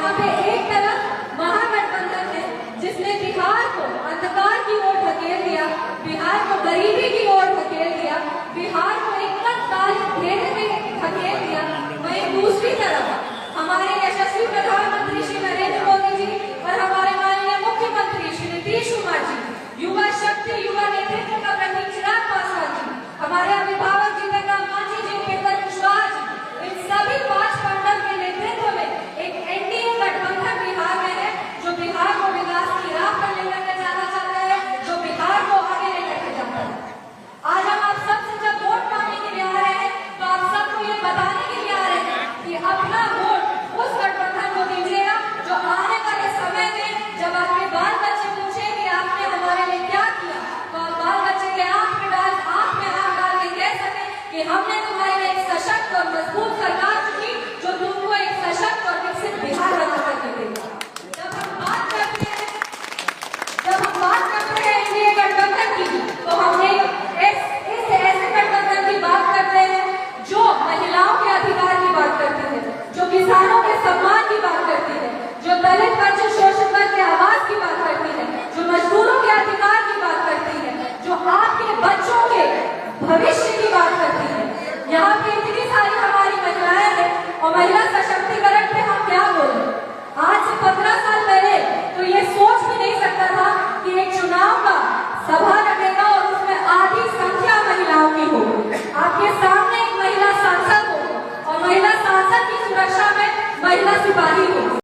यहाँ पे एक तरफ महागठबंधन है जिसने बिहार को अंधकार की ओर धकेल दिया, बिहार को गरीबी की ओर धकेल दिया, बिहार को एकदम काले घेरे में धकेल दिया। वहीं दूसरी तरफ हमारे यशस्वी प्रधानमंत्री श्री नरेंद्र मोदी जी और हमारे माननीय मुख्यमंत्री श्री नीतीश कुमार जी, युवा शक्ति युवा नेतृत्व का प्रतीक चिराग पासवान जी, हमारे अभिभावक जीतन राम मांझी जी, उपेंद्र कुशवाहा जी, इन सभी 5 पांडव के नेतृत्व में एक एनडीए गठबंधन बिहार में है जो बिहार को विकास की राह पर लेकर के जाना चाहता है, जो बिहार को आगे लेकर के जाता है। आज हम आप सबसे जब वोट मांगने के लिए आ रहे हैं तो आप सबको ये बताने के लिए आ रहे हैं कि अपना वोट उस गठबंधन को दीजिएगा जो आने वाले समय में जब आपके बाल बच्चे पूछेंगे आपने हमारे लिए क्या किया, तो आप बाल बच्चे के आंख में आंख डाल के कह सके कि हमने तुम्हारे लिए एक सशक्त और मजबूत सरकार चुनी जो तुमको एक सशक्त और विकसित बिहार बना करके देगा। जब हम बात करते हैं एनडीए गठबंधन की, तो हमने ऐसे गठबंधन की बात करते हैं जो महिलाओं के अधिकार की बात करती है, जो किसानों के सम्मान की बात करती है, जो दलित वर्ग शोषित वर्ग के आवाज की बात करती है, जो मजदूरों के अधिकार की बात करती है, जो आपके बच्चों के भविष्य की बात करती है। यहाँ पे इतनी सारी हमारी महिलाएं हैं और महिला सशक्तिकरण